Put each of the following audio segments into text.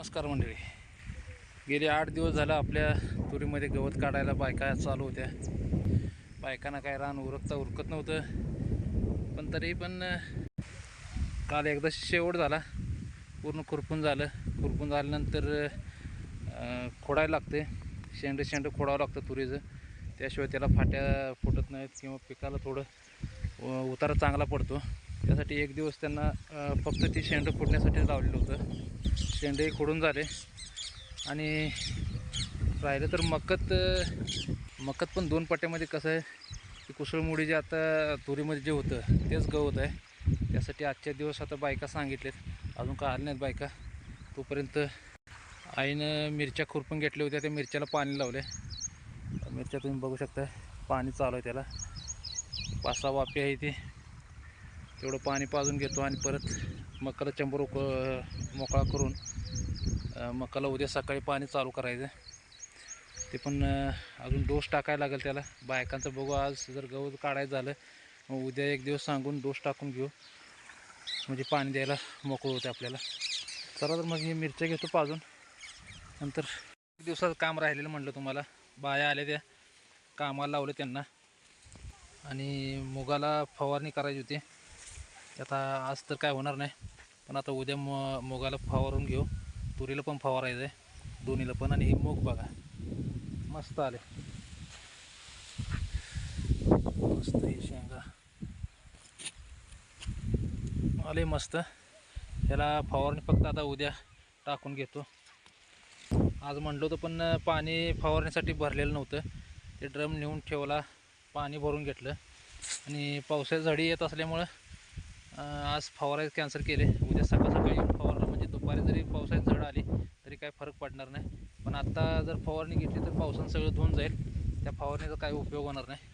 नमस्कार मंडळी. गेले 8 दिवस झालं आपल्या तुरीमध्ये गवत काढायला बायका चालू होत्या. बायकांना काय रान उरकत नव्हतं, पण तरी पण काल एकदा शेवट झाला. पूर्ण खुरपून झाल्यानंतर खोडायला लागते. शेंड खोडावं लागतं तुरीचं, त्याशिवाय त्याला फाट्या फुटत नाहीत किंवा पिकाला थोडं उतारा चांगला पडतो. त्यासाठी एक दिवस त्यांना फक्त ती शेंड फुटण्यासाठी लावलेलं होतं. शेंडही खोडून झाले आणि राहिलं तर मकत पण 2 पट्ट्यामध्ये कसं आहे की कुसळमुडी जे आता तुरीमध्ये जे होतं तेच गवत आहे. त्यासाठी आजच्या दिवस आता बायका सांगितलेत, अजून का आल्या नाहीत बायका. तोपर्यंत आईनं मिरच्या खुरपून घेतल्या होत्या, त्या मिरच्याला पाणी लावले. मिरच्या तुम्ही बघू शकता, पाणी चालू आहे त्याला. 5-6 वाफे आहे ते, तेवढं पाणी पाजून घेतो आणि परत मकाला चंबर मोकळा करून मकाला उद्या सकाळी पाणी चालू करायचं. ते पण अजून डोस टाकायला लागेल त्याला. बायकांचं बघू, आज जर गवत काढायचं झालं मग उद्या एक दिवस सांगून डोस टाकून घेऊ, म्हणजे पाणी द्यायला मोकळं होतं आपल्याला. चला तर मग ही मिरच्या घेतो पाजून. नंतर एक दिवसाचं काम राहिलेलं म्हटलं तुम्हाला. बाया आल्या, त्या कामाला लावलं त्यांना. आणि मुगाला फवारणी करायची होती. आता आज तर काय होणार नाही, पण आता उद्या मुगाला फवारून घेऊ. तुरीला पण फवारायचं आहे, दोन्हीला पण. आणि ही मूग बघा मस्त आले, मस्त ही शेंगा आले मस्त. ह्याला फवारणी फक्त आता उद्या टाकून घेतो. आज म्हणलो होतं पण पाणी फवारण्यासाठी भरलेलं नव्हतं. ते ड्रम नेऊन ठेवला, पाणी भरून घेतलं. आणि पावसाची झडी येत असल्यामुळं आज फवारायचं कॅन्सल केले. उद्या सकाळी येऊन फवारलं म्हणजे दुपारी जरी पावसाची झड आली तरी काय फरक पडणार नाही. पण आत्ता जर फवारणी घेतली तर पावसानं सगळं धुवून जाईल, त्या फवारणीचा काही उपयोग होणार नाही.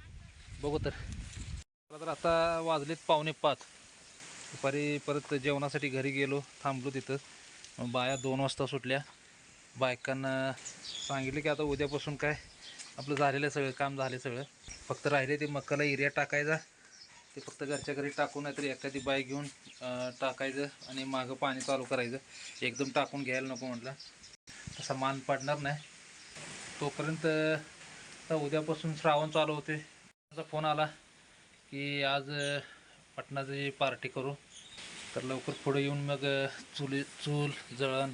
बघू तर आता वाजलेत 4:45. दुपारी परत जेवणासाठी घरी गेलो, थांबलो तिथं. बाया 2 वाजता सुटल्या. बायकांना सांगितलं की आता उद्यापासून काय आपलं झालेलं सगळं काम झाले. सगळं फक्त राहिले ते मकाला युरिया टाकायचा. ते फक्त घरच्या घरी टाकून, नाहीतरी एखादी बाई घेऊन टाकायचं आणि मागं पाणी चालू करायचं. एकदम टाकून घ्यायला नको म्हटलं, तसा मान पडणार नाही. तोपर्यंत आता उद्यापासून श्रावण चालू होते. माझा फोन आला की आज मटणाची पार्टी करू, तर लवकर पुढे येऊन मग चूल जळण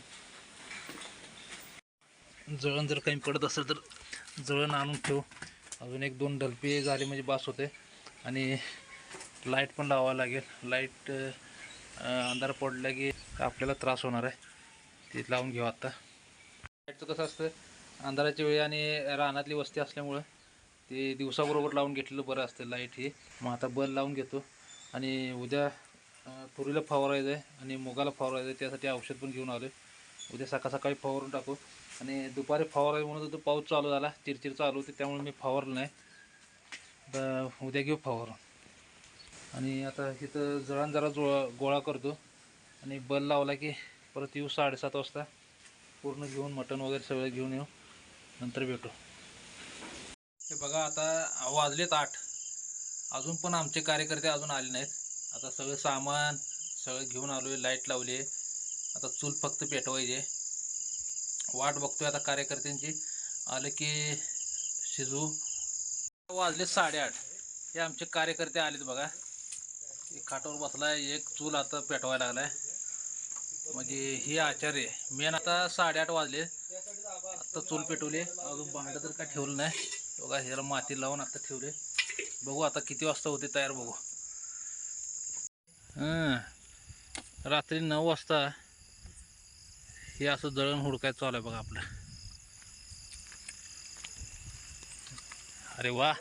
जर काही पडत असेल तर जळण आणून ठेवू. अजून 1-2 डलपे झाले म्हणजे बास होते. आणि लाईट पण लावावं लागेल. लाईट अंधार पडला की आपल्याला त्रास होणार आहे, ते लावून घेऊ आता. लाईटचं कसं असतं, अंधाराच्या वेळी आणि रानातली वस्ती असल्यामुळं ते दिवसाबरोबर लावून घेतलेलं बरं असतं लाईट ही. मग आता बल्ब लावून घेतो. आणि उद्या तुरीला फवारायचं आहे आणि मुगाला फवारायचं आहे, त्यासाठी औषध पण घेऊन आलो. उद्या सकाळी फवारून टाकू. आणि दुपारी फवारायचं म्हणून तो पाऊस चालू झाला, चिरचिर चालू होती, त्यामुळे मी फवारलं नाही. तर उद्या घेऊ फवारून. आणि आता इथं जळण जरा गोळा करतो आणि बल्ब लावला की परत येऊ 7:30 वाजता. पूर्ण घेऊन मटण वगैरे सगळं घेऊन येऊ, नंतर भेटू. हे बघा आता वाजलेत 8. अजून पण आमचे कार्यकर्ते अजून आले नाहीत. आता सगळं सामान सगळं घेऊन आलो आहे, लाईट लावली आहे. आता चूल फक्त पेटवायची. वाट बघतोय आता कार्यकर्त्यांची, आलं की शिजवू. वाजले 8:30. हे आमचे कार्यकर्ते आलेत बघा. एक खाटावर बसलाय, एक चूल आता पेटवायला लागलाय. म्हणजे ही आचार्य मेन. आता 8:30 वाजले, आता चूल पेटवली. अजून भांडं तर काय ठेवलं नाही बघा. ह्याला माती लावून आता ठेवले. बघू आता किती वाजता होते तयार, बघू. रात्री 9 वाजता हे असं जळण हुडकायचं चालू आहे बघा आपलं. अरे वा,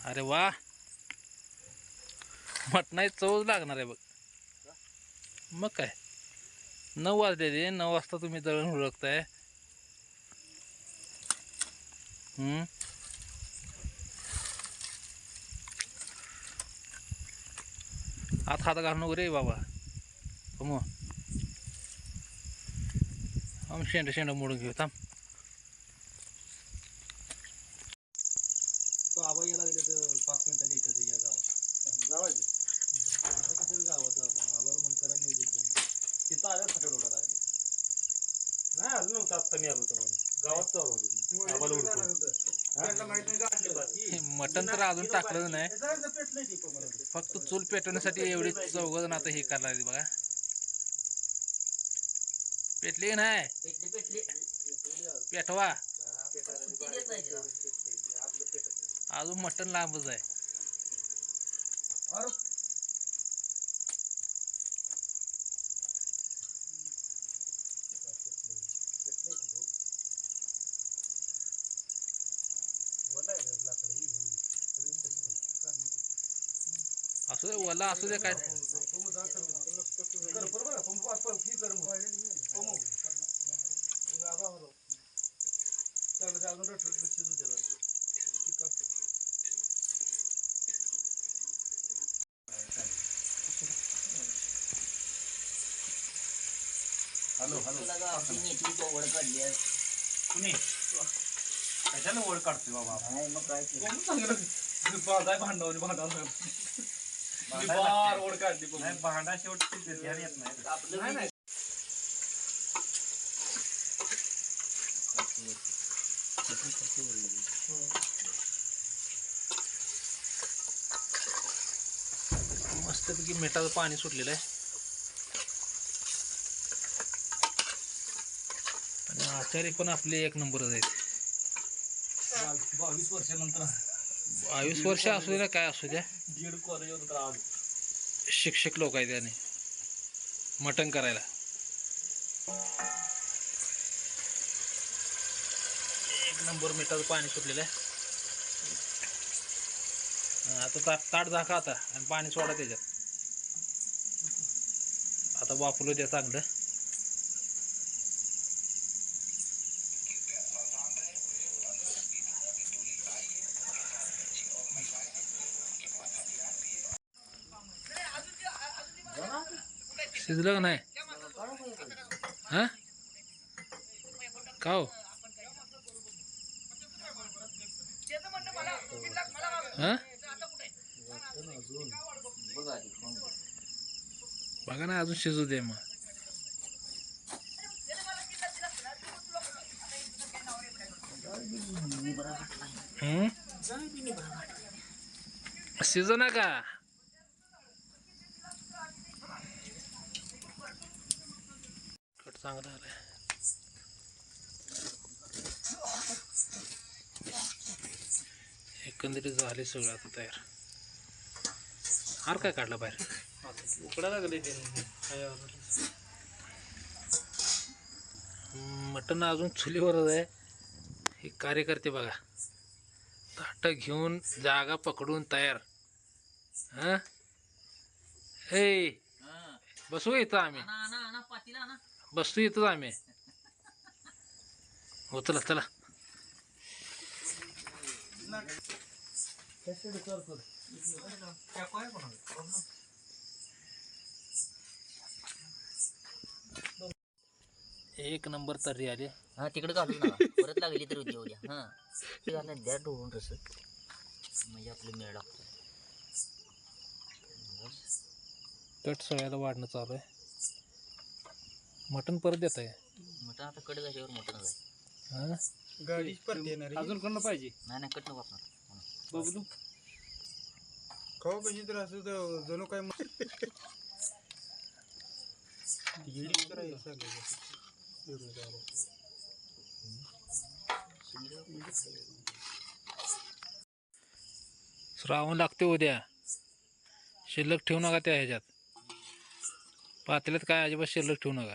अरे वा, मटणाची चवच लागणार आहे बघ. मग काय, 9 वाजले रे. 9 वाजता तुम्ही जळण हुडकताय. हात घालू नको रे बाबा. मग शेंड मोडून घेऊ, थांब. तो आबा यायला लागले तर 5 मिनिटांनी येतं या गावात. गावात गावात आबाला म्हणून करा नियोजन. नाही अजून नव्हतं, आत्ता मी आलो तेव्हा गावात चालू मटण तर अजून टाकलं नाही, फक्त चूल पेटवण्यासाठी एवढी चौघजण आता हे करायला लागली बघा. पेटली नाही पेटवा, अजून मटण लांबच आहे. असू दे वला असू दे काय. कशाला ओढ काढतोय बाबा? मग काय ओढ काढली भांडा शेवट येत नाही. मस्तपैकी मिठाचं पाणी सुटलेलं आहे आणि आचारी पण आपले एक नंबरच आहेत. 22 वर्षानंतर 22 वर्ष असू द्या काय असू द्या, दीड कॉलेज होतं आज. शिक्षक लोक आहेत त्याने मटण करायला. एक नंबर मिठाचं पाणी सुटलेलं आहे. आता ताट झाका आता आणि पाणी सोडा त्याच्यात. आता वापरलो द्या चांगलं. शिजलं का नाही? हा का हो? हा बघा ना अजून शिजू दे मग. शिजू नका. कट चांगला आलाय. एकंदरीत झाले सगळं आता तयार. हार काय काढला बाहेर? उकडा लागले ते मटण अजून चुलीवरच आहे. हे कार्यकर्ते बघा ताट घेऊन जागा पकडून तयार. हा ए बसू इथं आम्ही, बसतो इथंच आम्ही. हो चला चला. एक नंबर तर्री आली. हा तिकडे घालून ना परत लागली तर उद्या उद्या. हा ते घालून द्या ढोळून तसं म्हणजे आपलं मेळ लागतो. कट सगळ्याला वाढणं चालू आहे. मटण परत देत आहे. मटण आता कट झाल्यावर मटण जाईल. हा गाडी परत येणार अजून कोण पाहिजे? नाही नाही कट नको वापरणार. बघू खाऊ कशी तर असं तर जणू काय श्रावण लागते उद्या. शिल्लक ठेवू नका त्या ह्याच्यात. पातेल्यात काय अजिबात शिल्लक ठेवू नका.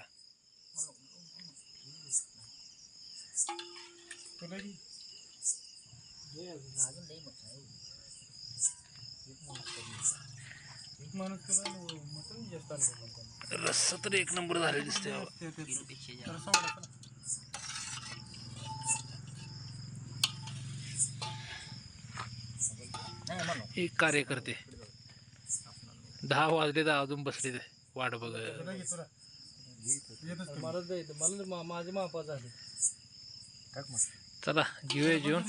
रस्सा तर एक नंबर झाले दिसते. एक कार्यकर्ते 10 वाजले तर अजून बसले ते वाट बघ. मला माझे मापा झाले. चला घेऊया जेवण.